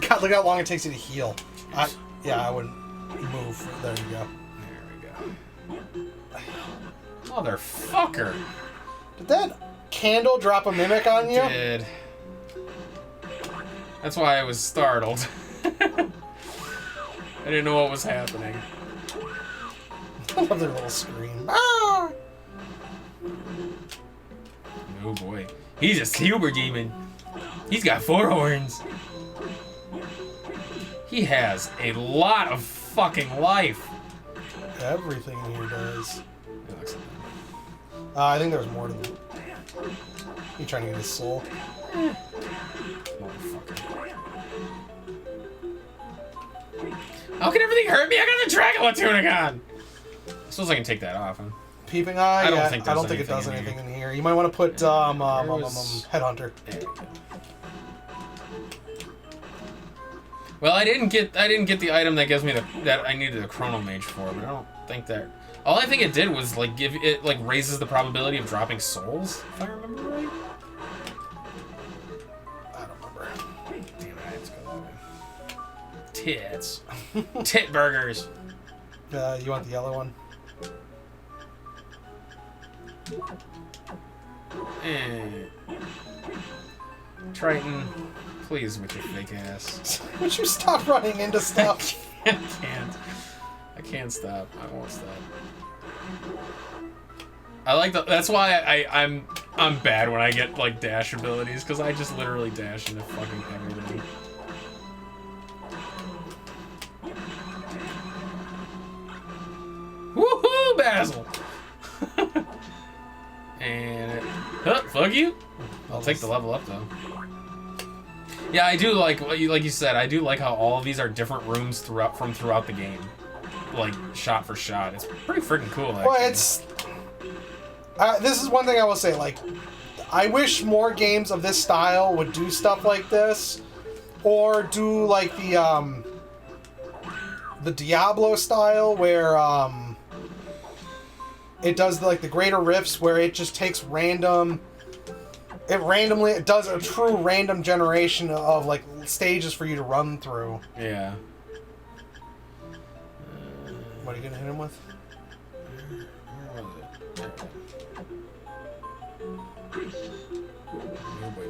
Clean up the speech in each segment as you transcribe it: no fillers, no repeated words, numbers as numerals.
God, look how long it takes you to heal. Yeah, I wouldn't move. There you go. There we go. Motherfucker. Did that candle drop a mimic on you? It did. That's why I was startled. I didn't know what was happening. I love their little scream. Ah! Oh boy. He's a silver demon. He's got 4 horns. He has a lot of fucking life. Everything in here does. I think there's more to them. You trying to get his soul? Motherfucker. How can everything hurt me? I got the Dracula Tunic. I suppose I can take that off, huh? Peeping eye? I don't think it does anything in here. You might want to put Headhunter. Well, I didn't get the item that gives me that I needed a Chrono Mage for, but I don't think that. All I think it did was like give it like raises the probability of dropping souls, if I remember right. I don't remember. Damn it, I have to go that way. Tits. Tit burgers. You want the yellow one? Triton, please with your fake ass. Would you stop running into stuff? I can't stop. I won't stop. I like that's why I'm bad when I get like dash abilities, because I just literally dash into fucking everything. Woohoo, Basil! And fuck you. I'll take the level up though. Yeah, I do like you said. I do like how all of these are different rooms throughout the game, like shot for shot. It's pretty freaking cool. Actually. Well, it's this is one thing I will say. Like, I wish more games of this style would do stuff like this, or do like the Diablo style where it does like the greater rifts where it just takes random. It does a true random generation of like stages for you to run through. Yeah. What are you gonna hit him with? Where was it? Oh boy.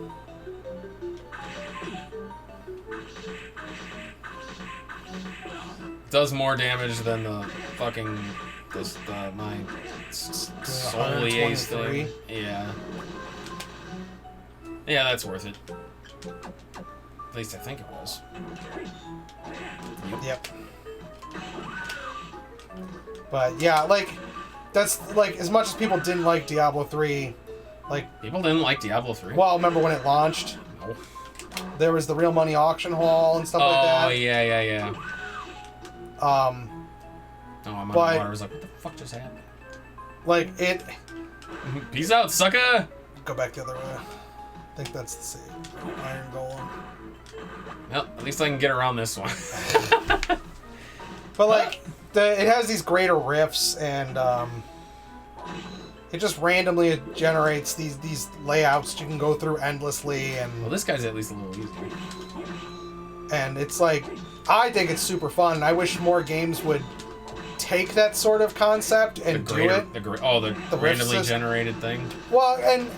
Does more damage than the fucking my Soliace thing. Yeah. Yeah, that's worth it. At least I think it was. Yep. But yeah, like that's like as much as people didn't like Diablo 3, like people didn't like Diablo 3. Well, remember when it launched? No. There was the real money auction hall and stuff like that. Oh yeah. Oh, I'm on the water. I was like, what the fuck just happened? Like it. Peace out, sucker. Go back the other way. I think that's the same. Iron Golem. Well, at least I can get around this one. But like, it has these greater rifts, and it just randomly generates these layouts that you can go through endlessly. And well, this guy's at least a little easier. And it's like, I think it's super fun. And I wish more games would take that sort of concept and do it. The randomly generated thing. Well, and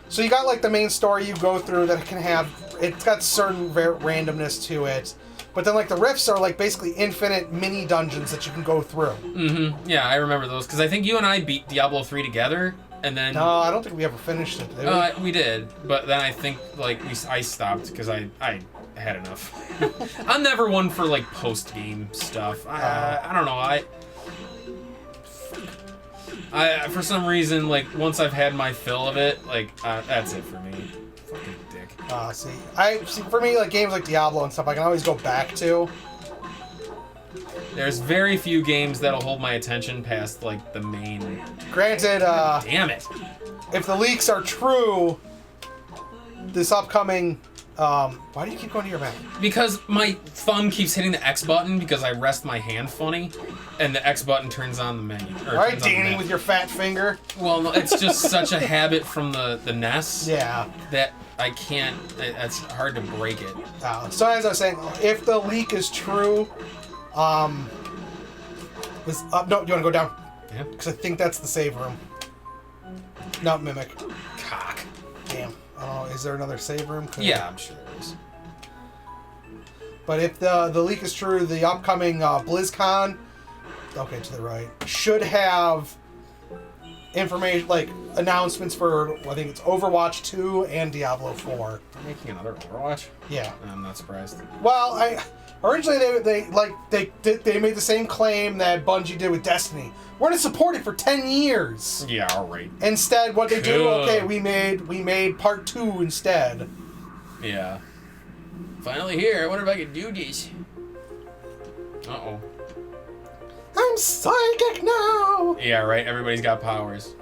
so you got like the main story you go through that can have, it's got certain randomness to it, but then like the rifts are like basically infinite mini dungeons that you can go through. Mm-hmm. Yeah, I remember those because I think you and I beat Diablo 3 together, and then. No, I don't think we ever finished it. Did we? We did, but then I think like I stopped because I had enough. I'm never one for like post game stuff. I don't know. I for some reason, like, once I've had my fill of it, like, that's it for me. Fucking dick. See, for me, like, games like Diablo and stuff, I can always go back to. There's very few games that'll hold my attention past, like, the main... Granted, damn it! If the leaks are true, this upcoming... why do you keep going to your map? Because my thumb keeps hitting the X button because I rest my hand funny, and the X button turns on the menu. Alright, Danny, with your fat finger. Well, no, it's just such a habit from the NES. Yeah. That I can't. It's hard to break it. So as I was saying, if the leak is true, no, you want to go down? Yeah. Because I think that's the save room. Not Mimic. Cock. Damn. Oh, is there another save room? Yeah, I'm sure there is. But if the leak is true, the upcoming BlizzCon, okay, to the right, should have information, like announcements for, I think it's Overwatch 2 and Diablo 4. They're making another Overwatch? Yeah. I'm not surprised. Well, originally they made the same claim that Bungie did with Destiny. We're gonna support it for 10 years. Yeah, all right. Instead, what they do? Cool. Okay, we made part 2 instead. Yeah. Finally here. I wonder if I can do this. Uh-oh. I'm psychic now. Yeah, right. Everybody's got powers.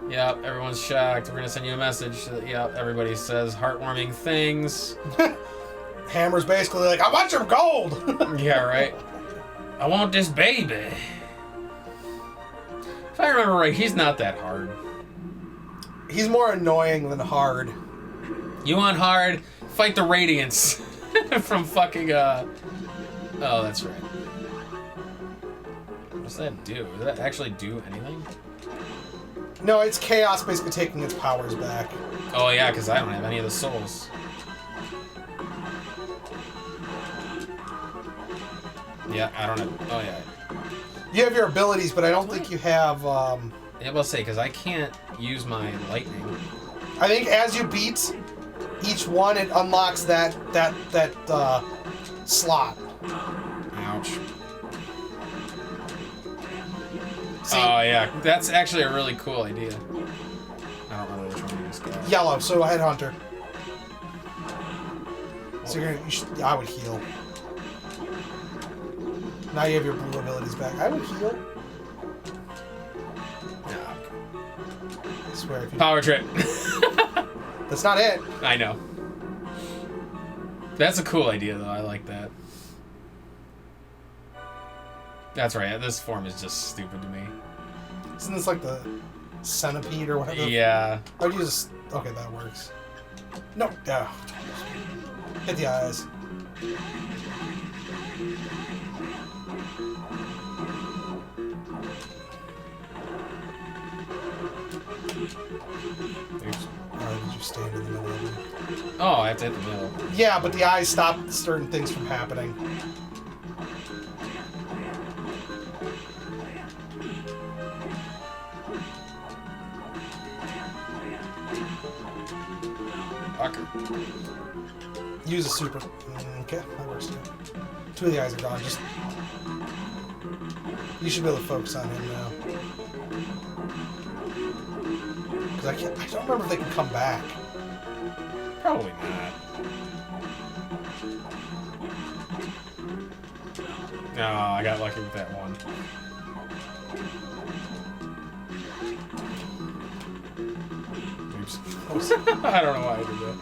Yep, everyone's shocked. We're gonna send you a message. Yep, everybody says heartwarming things. Hammer's basically like, I want your gold. Yeah, right. I want this baby. If I remember right, he's not that hard. He's more annoying than hard. You want hard? Fight the Radiance from fucking Oh, that's right. What does that do? Does that actually do anything? No, it's Chaos basically taking its powers back. Oh yeah, because I don't have any of the souls. Yeah, I don't have. Oh yeah. You have your abilities, but I don't think you have. Yeah, I'll say because I can't use my lightning. I think as you beat each one, it unlocks that slot. Ouch. See, oh yeah, that's actually a really cool idea. I don't remember which one you just got. Yellow, so Headhunter. So I would heal. Now you have your blue abilities back. I would heal. Nah. I swear if you... Power trip. That's not it. I know. That's a cool idea, though. I like that. That's right. This form is just stupid to me. Isn't this like the centipede or whatever? Yeah. I would use... Okay, that works. No. Yeah. Hit the eyes. Oops. Did you stand in the middle of them? Oh, I have to hit the middle. Yeah, but the eyes stop certain things from happening. Fucker. Use a super. Okay, that works too. 2 of the eyes are gone. Just. You should be able to focus on him now. Because I don't remember if they can come back. Probably not. No, I got lucky with that one. Oops. I don't know why I did that.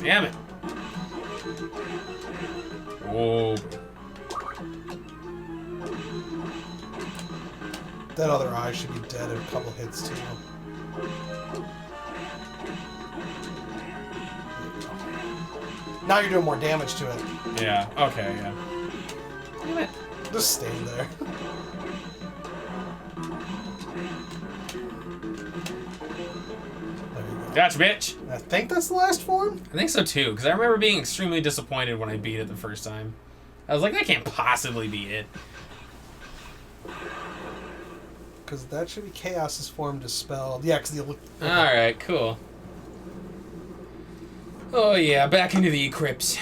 Damn it. Oh. That other eye should be dead in a couple hits too. Now you're doing more damage to it. Yeah, okay, yeah. Damn it. Just stand there. Gotcha, bitch! I think that's the last form? I think so too, because I remember being extremely disappointed when I beat it the first time. I was like, that can't possibly be it. Because that should be Chaos's form dispelled. Yeah, because the... Alright, cool. Oh yeah, back into the Ecrypts.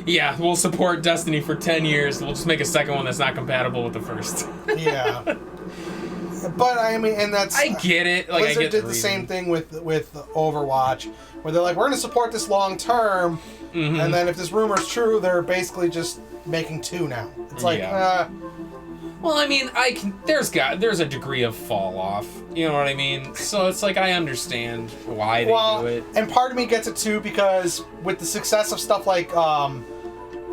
Yeah, we'll support Destiny for 10 years. We'll just make a second one that's not compatible with the first. Yeah. But, I mean, and that's... I get it. Like, Blizzard I get did the same thing with Overwatch, where they're like, we're going to support this long term, and then if this rumor's true, they're basically just making 2 now. It's like, Well, I mean, there's a degree of fall off. You know what I mean? So it's like I understand why they do it. And part of me gets it too because with the success of stuff like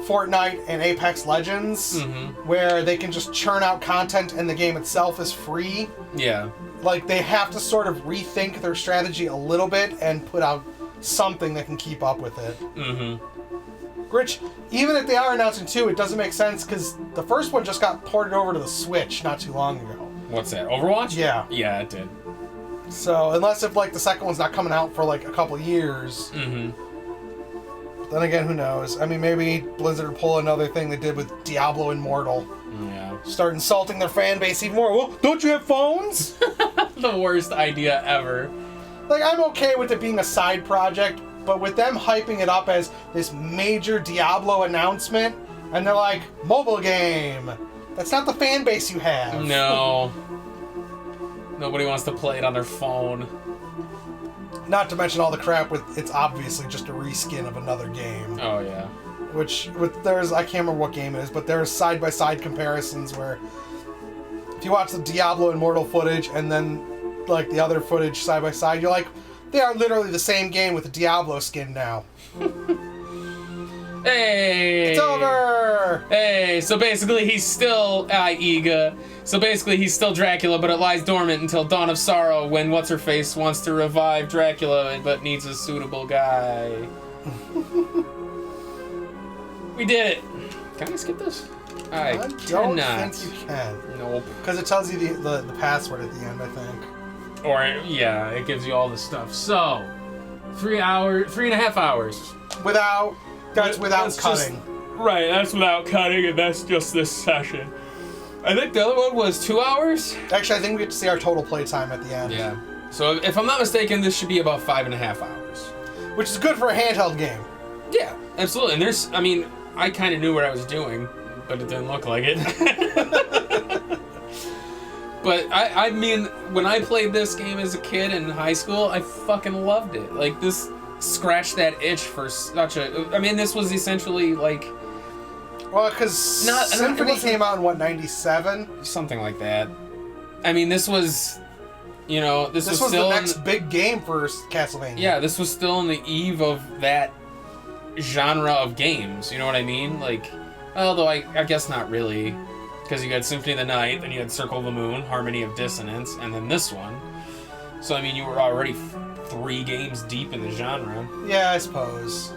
Fortnite and Apex Legends, where they can just churn out content and the game itself is free. Yeah. Like, they have to sort of rethink their strategy a little bit and put out something that can keep up with it. Which, even if they are announcing 2, it doesn't make sense because the first one just got ported over to the Switch not too long ago. What's that? Overwatch? Yeah. Yeah, it did. So, unless if, like, the second one's not coming out for, like, a couple years. Then again, who knows? I mean, maybe Blizzard will pull another thing they did with Diablo Immortal. Yeah. Start insulting their fan base even more. Well, don't you have phones? The worst idea ever. Like, I'm okay with it being a side project, but with them hyping it up as this major Diablo announcement, and they're like, mobile game. That's not the fan base you have. No. Nobody wants to play it on their phone. Not to mention all the crap with it's obviously just a reskin of another game. Oh, yeah. Which, there's, I can't remember what game it is, but there's side-by-side comparisons where if you watch the Diablo Immortal footage and then, like, the other footage side-by-side, you're like, they are literally the same game with a Diablo skin now. Hey! It's over! Hey, so basically he's still Iga. So basically he's still Dracula, but it lies dormant until Dawn of Sorrow when What's-Her-Face wants to revive Dracula but needs a suitable guy. We did it! Can I skip this? I don't cannot. think you can. Nope. Because it tells you the password at the end, I think. Or, yeah, it gives you all the stuff. So, 3.5 hours. That's without That's cutting. Right, that's without cutting, and that's just this session. I think the other one was 2 hours? Actually, I think we get to see our total playtime at the end. Yeah. So, if I'm not mistaken, this should be about 5.5 hours. Which is good for a handheld game. Yeah, absolutely. And I kind of knew what I was doing, but it didn't look like it. But, I mean, when I played this game as a kid in high school, I fucking loved it. Like, this scratched that itch for such a... I mean, this was essentially, like... Well, because Symphony came out in, 97? Something like that. I mean, this was... this was still the next big game for Castlevania. Yeah, this was still on the eve of that genre of games. You know what I mean? Like, although I guess not really. Because you had Symphony of the Night, then you had Circle of the Moon, Harmony of Dissonance, and then this one. So, I mean, you were already 3 games deep in the genre. Yeah, I suppose.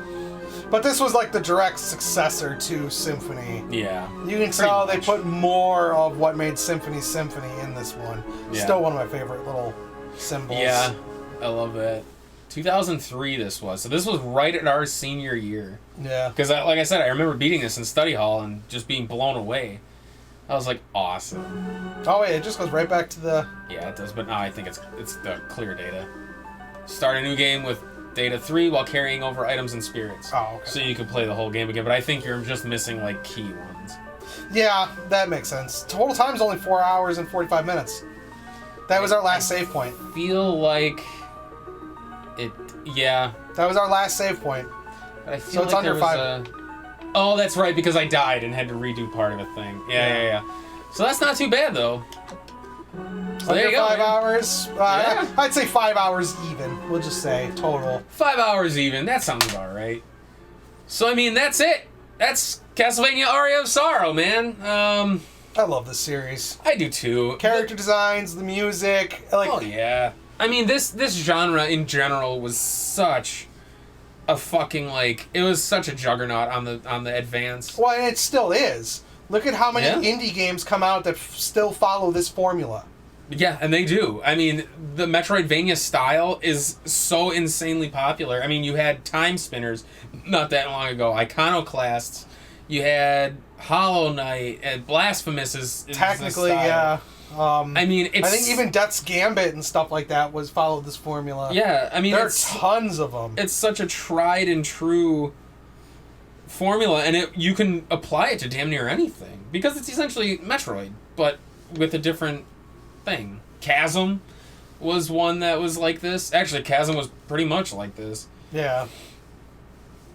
But this was like the direct successor to Symphony. Yeah. You can tell they put more of what made Symphony in this one. Yeah. Still one of my favorite little symbols. Yeah, I love that. 2003 this was. So this was right at our senior year. Yeah. Because, like I said, I remember beating this in study hall and just being blown away. I was like, awesome. Oh, wait, it just goes right back to the... Yeah, it does, but no, I think it's the clear data. Start a new game with data 3 while carrying over items and spirits. Oh, okay. So you can play the whole game again, but I think you're just missing, like, key ones. Yeah, that makes sense. Total time's only 4 hours and 45 minutes. That was our last save point. Feel like it... Yeah. That was our last save point. But I feel So it's like under there was 5. Oh, that's right, because I died and had to redo part of a thing. Yeah. So that's not too bad, though. So Under there you go, 5 man. hours. Yeah. I'd say 5 hours even. We'll just say total. 5 hours even. That sounds about right. So, I mean, that's it. That's Castlevania Aria of Sorrow, man. I love this series. I do too. Character designs, the music. Oh, yeah. I mean, this genre in general was such a fucking, like... It was such a juggernaut on the Advance. Well, and it still is. Look at how many indie games come out that still follow this formula. Yeah, and they do. I mean, the Metroidvania style is so insanely popular. I mean, you had Time Spinners not that long ago, Iconoclasts, you had Hollow Knight, and Blasphemous is technically, yeah. I mean, I think even Death's Gambit and stuff like that followed this formula. Yeah, I mean, there are tons of them. It's such a tried and true formula, and you can apply it to damn near anything because it's essentially Metroid, but with a different thing. Chasm was one that was like this. Actually, Chasm was pretty much like this. Yeah.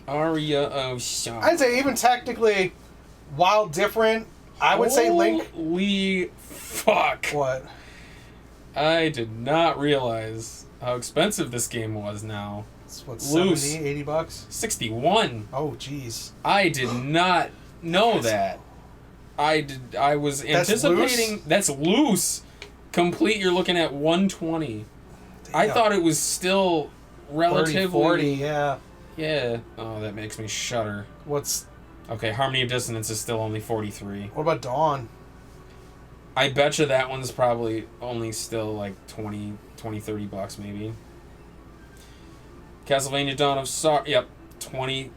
Aria of Sorrow. I'd say even technically, while different, I would say Link. Holy fuck. What? I did not realize how expensive this game was now. It's what, Loose. 70, $80? 61. Oh, jeez. I did not know that. I was anticipating... That's loose. Complete, you're looking at 120. Damn. I thought it was still relatively... 40, yeah. Yeah. Oh, that makes me shudder. What's... Okay, Harmony of Dissonance is still only 43. What about Dawn? I bet you that one's probably only still like 20, $30 maybe. Castlevania Dawn of Sorrow, yep, $20.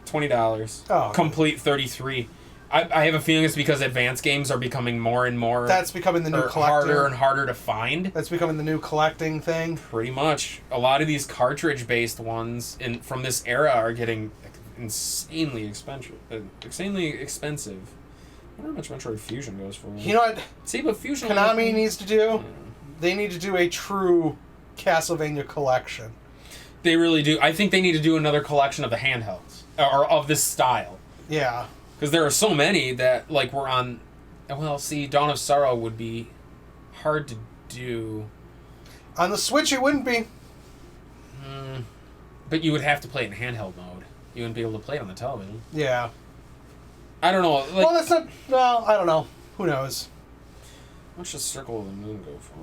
Oh, okay. Complete 33. I have a feeling it's because advanced games are becoming more and more... That's becoming the new collecting. Harder and harder to find. That's becoming the new collecting thing. Pretty much. A lot of these cartridge-based ones from this era are getting insanely expensive. I wonder how much Metroid Fusion goes for. You know what? See, but Fusion... Konami needs to do? Yeah. They need to do a true Castlevania collection. They really do. I think they need to do another collection of the handhelds. Or of this style. Yeah. Because there are so many that, like, were on... Well, see, Dawn of Sorrow would be hard to do. On the Switch, it wouldn't be. But you would have to play it in handheld mode. You wouldn't be able to play it on the television. Yeah. I don't know. Like, well, that's not... Well, I don't know. Who knows? How much does Circle of the Moon go for?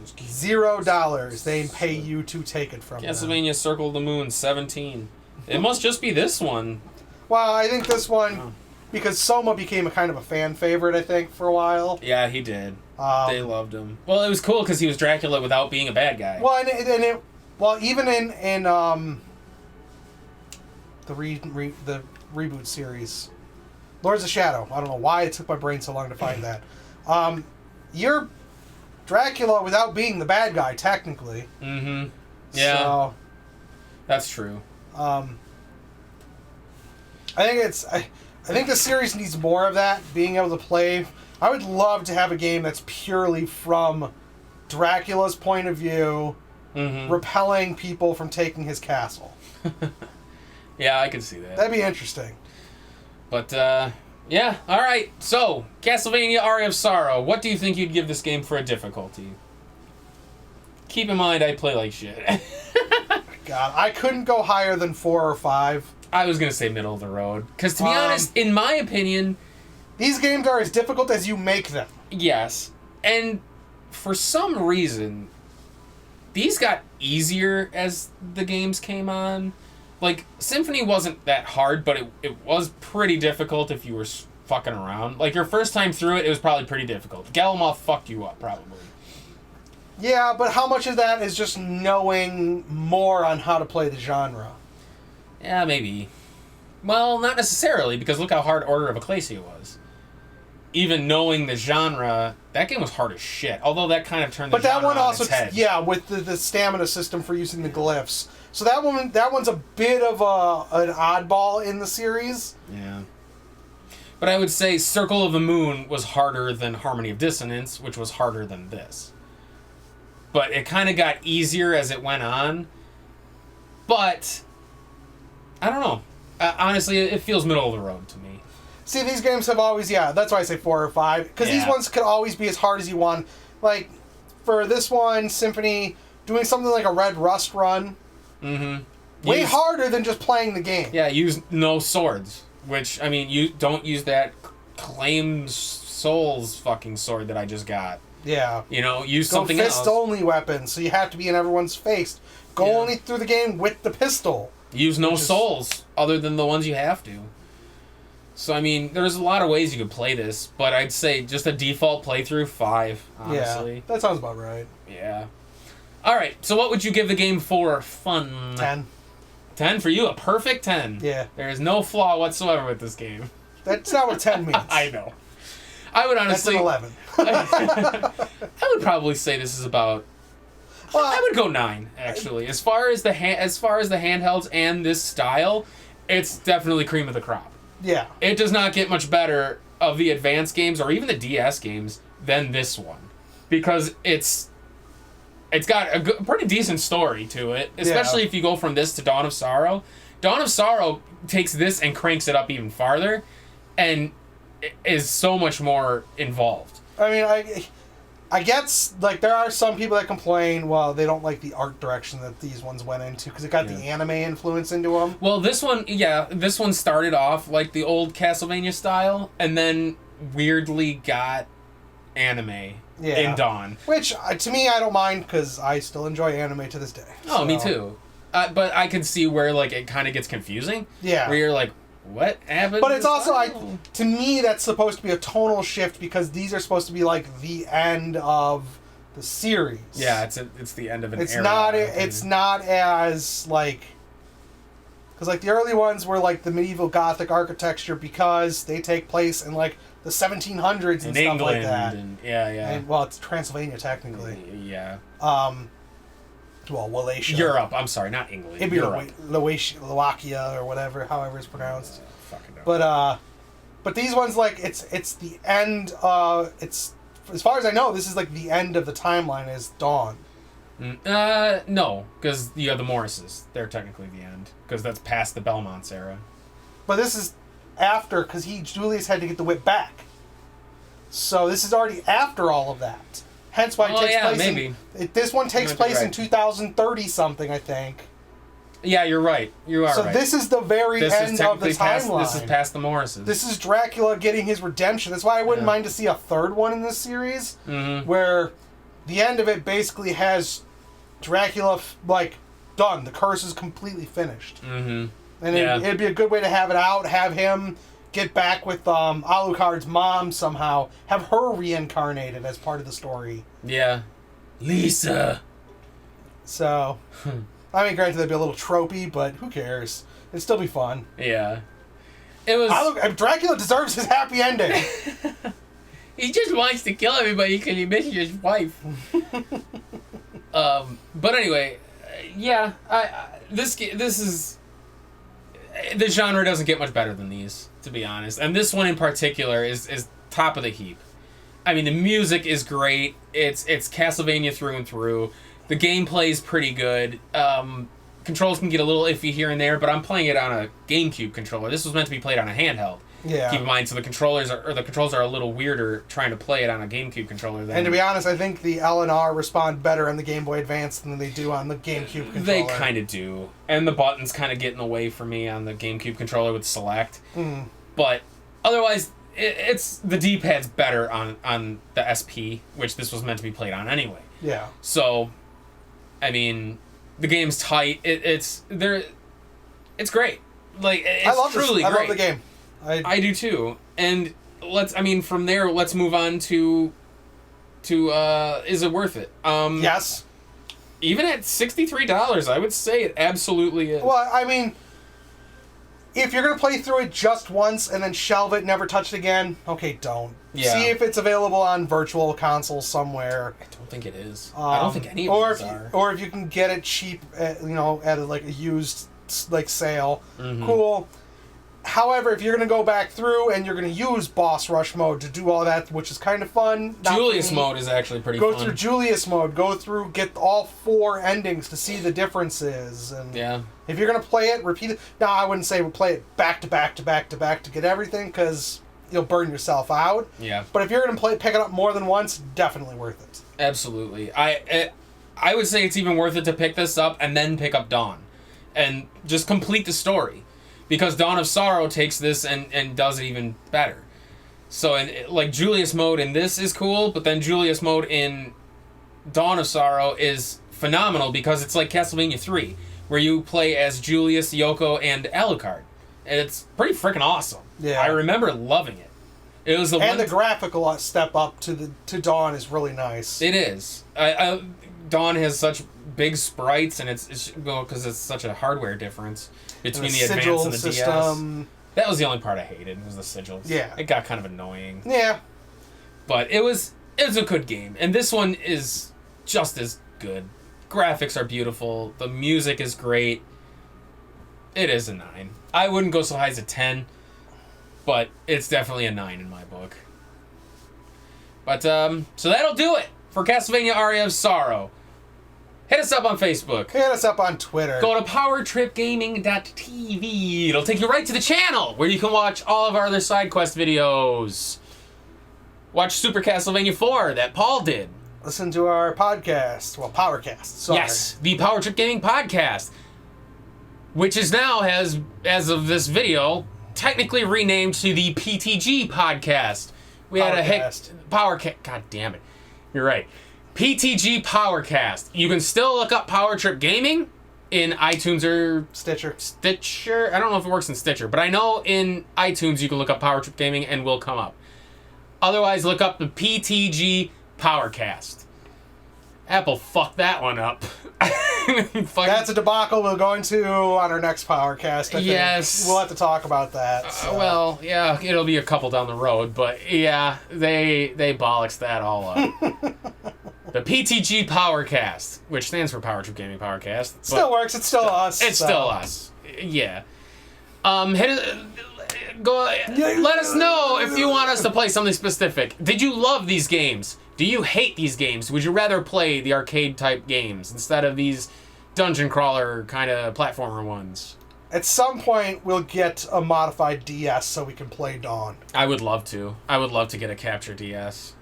$0. They pay you to take it from them. Castlevania Circle of the Moon, $17. It must just be this one. Well, I think this one... Because Soma became a kind of a fan favorite, I think, for a while. Yeah, he did. They loved him. Well, it was cool because he was Dracula without being a bad guy. Well, even in the reboot series, Lords of Shadow. I don't know why it took my brain so long to find that. You're Dracula without being the bad guy, technically. Mm-hmm. Yeah. So, that's true. I think the series needs more of that, being able to play. I would love to have a game that's purely from Dracula's point of view, repelling people from taking his castle. Yeah, I can see that. That'd be interesting. But, yeah, alright. So, Castlevania Aria of Sorrow. What do you think you'd give this game for a difficulty? Keep in mind, I play like shit. God, I couldn't go higher than 4 or 5. I was going to say middle of the road. Because, to be honest, in my opinion... These games are as difficult as you make them. Yes. And for some reason, these got easier as the games came on. Like, Symphony wasn't that hard, but it was pretty difficult if you were fucking around. Like, your first time through it, it was probably pretty difficult. Galamoth fucked you up, probably. Yeah, but how much of that is just knowing more on how to play the genre? Yeah, maybe. Well, not necessarily, because look how hard Order of Ecclesia was. Even knowing the genre, that game was hard as shit. Although that kind of turned the genre on its head. Yeah, with the stamina system for using the glyphs. So that one's a bit of an oddball in the series. Yeah. But I would say Circle of the Moon was harder than Harmony of Dissonance, which was harder than this. But it kind of got easier as it went on. But I don't know. Honestly, it feels middle of the road to me. See, these games have always, that's why I say 4 or 5. Because these ones could always be as hard as you want. Like, for this one, Symphony, doing something like a Red Rust run. Way harder than just playing the game. Yeah, use no swords. Which, I mean, you don't use that Claimed Souls fucking sword that I just got. Yeah. You know, use something else. Fist-only weapons, so you have to be in everyone's face. Go only through the game with the pistol. Use no souls other than the ones you have to. So, I mean, there's a lot of ways you could play this, but I'd say just a default playthrough, 5, honestly. Yeah, that sounds about right. Yeah. Alright, so what would you give the game for fun? 10. 10 for you? A perfect 10? Yeah. There is no flaw whatsoever with this game. That's not what 10 means. I know. I would honestly... That's an 11. I would probably say this is about... Well, I would go 9, actually. As far as the handhelds and this style, it's definitely cream of the crop. Yeah. It does not get much better of the advanced games or even the DS games than this one. Because it's got a pretty decent story to it, especially if you go from this to Dawn of Sorrow. Dawn of Sorrow takes this and cranks it up even farther and is so much more involved. I mean, I guess, like, there are some people that complain, well, they don't like the art direction that these ones went into, because it got the anime influence into them. Well, this one started off like the old Castlevania style, and then weirdly got anime in Dawn. Which, to me, I don't mind, because I still enjoy anime to this day. Oh, me too. But I can see where, like, it kind of gets confusing. Yeah. Where you're like, what happened? But it's also, to me, that's supposed to be a tonal shift, because these are supposed to be, like, the end of the series. Yeah, it's the end of an era. It's not as, like... Because, like, the early ones were, like, the medieval Gothic architecture, because they take place in, like, the 1700s and stuff England, like that. And, well, it's Transylvania, technically. Yeah. Well, Wallachia. Europe. I'm sorry, not England. It'd be Europe. Slovakia or whatever, however it's pronounced. Fucking know. But these ones, like, it's the end. It's, as far as I know, this is like the end of the timeline. Is Dawn. No, because you have the Morrises. They're technically the end, because that's past the Belmonts era. But this is after, because Julius had to get the whip back. So this is already after all of that. Hence why it takes place. Maybe. This one takes place in 2030 something, I think. Yeah, you're right. You are right. So this is the very end of the timeline. This is past the Morrises. This is Dracula getting his redemption. That's why I wouldn't mind to see a third one in this series, where the end of it basically has Dracula, like, done. The curse is completely finished. Mm-hmm. And it'd be a good way to have it out, have him get back with Alucard's mom somehow, have her reincarnated as part of the story. Yeah. Lisa. So, I mean, granted, that'd be a little tropey, but who cares? It'd still be fun. Yeah. It was... Dracula deserves his happy ending. He just wants to kill everybody because he misses his wife. But anyway, yeah, this is... The genre doesn't get much better than these, to be honest. And this one in particular is top of the heap. I mean, the music is great. It's Castlevania through and through. The gameplay is pretty good. Controls can get a little iffy here and there, but I'm playing it on a GameCube controller. This was meant to be played on a handheld. Yeah. Keep in mind, so the controls are a little weirder trying to play it on a GameCube controller. And to be honest, I think the L and R respond better on the Game Boy Advance than they do on the GameCube controller. They kind of do. And the buttons kind of get in the way for me on the GameCube controller with Select. But otherwise, it's the D-pad's better on the SP, which this was meant to be played on anyway. Yeah. So, I mean, the game's tight. It's great. Like, it's truly great. I love the game. I do too. And from there, let's move on to is it worth it? Yes. Even at $63, I would say it absolutely is. Well, I mean, if you're going to play through it just once and then shelve it, never touch it again, okay, don't. Yeah. See if it's available on virtual consoles somewhere. I don't think it is. I don't think any of these are. Or if you can get it cheap, at a used sale, cool. However, if you're going to go back through and you're going to use boss rush mode to do all that, which is kind of fun. Julius mode is actually pretty fun. Go through Julius mode. Go through, get all 4 endings to see the differences. And if you're going to play it, repeat it. Now, I wouldn't say play it back to back to back to back to get everything, because you'll burn yourself out. Yeah. But if you're going to pick it up more than once, definitely worth it. Absolutely. I would say it's even worth it to pick this up and then pick up Dawn. And just complete the story. Because Dawn of Sorrow takes this and does it even better. So, Julius mode in this is cool, but then Julius mode in Dawn of Sorrow is phenomenal because it's like Castlevania 3, where you play as Julius, Yoko, and Alucard. And it's pretty freaking awesome. Yeah. I remember loving it. It was the graphical step up to Dawn is really nice. It is. Dawn has such big sprites, and it's because it's such a hardware difference between the Advance and the system. DS. That was the only part I hated, was the sigils. Yeah. It got kind of annoying. Yeah. But it was a good game, and this one is just as good. Graphics are beautiful. The music is great. It is a 9. I wouldn't go so high as a 10, but it's definitely a 9 in my book. But, so that'll do it for Castlevania Aria of Sorrow. Hit us up on Facebook. Hit us up on Twitter. Go to powertripgaming.tv. It'll take you right to the channel where you can watch all of our other side quest videos. Watch Super Castlevania 4 that Paul did. listen to our podcast. Well, Powercast. Sorry. Yes, the Power Trip Gaming Podcast, which is now, as of this video, technically renamed to the PTG Podcast. We had Powercast. God damn it. You're right. PTG Powercast. You can still look up Power Trip Gaming in iTunes or Stitcher. I don't know if it works in Stitcher, but I know in iTunes you can look up Power Trip Gaming and will come up. Otherwise, look up the PTG Powercast. Apple fucked that one up. That's a debacle we'll go into on our next Powercast. I yes. think. We'll have to talk about that. So. Well, yeah, it'll be a couple down the road, but yeah, they bollocks that all up. The PTG Powercast, which stands for Power Trip Gaming Powercast. Still works. It's still us. It's still us. Yeah. Let us know if you want us to play something specific. Did you love these games? Do you hate these games? Would you rather play the arcade type games instead of these dungeon crawler kind of platformer ones? At some point, we'll get a modified DS so we can play Dawn. I would love to. I would love to get a capture DS.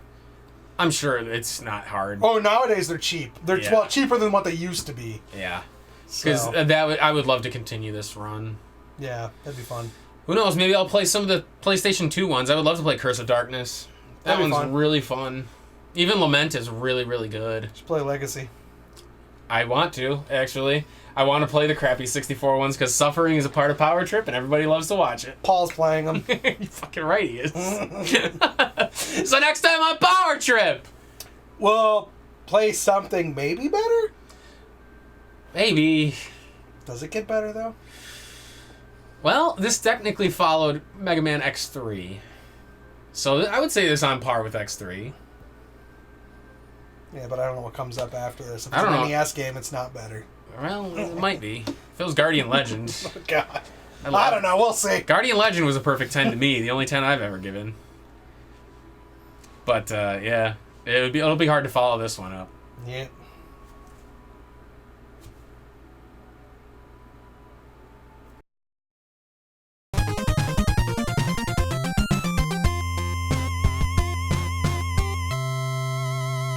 I'm sure it's not hard. Oh, nowadays they're cheap. They're cheaper than what they used to be. Yeah. Because I would love to continue this run. Yeah, that'd be fun. Who knows? Maybe I'll play some of the PlayStation 2 ones. I would love to play Curse of Darkness. That one's really fun. Even Lament is really, really good. Just play Legacy. I want to, actually. I want to play the crappy 64 ones because Suffering is a part of Power Trip and everybody loves to watch it. Paul's playing them. You're fucking right, he is. So next time on Power Trip, we'll play something maybe better? Maybe. Does it get better, though? Well, this technically followed Mega Man X3. So I would say this on par with X3. Yeah, but I don't know what comes up after this. If it's I don't an know. NES game, it's not better. Well, it might be. If it was Guardian Legend. Oh, God. I don't know. We'll see. Guardian Legend was a perfect 10 to me. The only 10 I've ever given. But, yeah. It'll be hard to follow this one up. Yeah.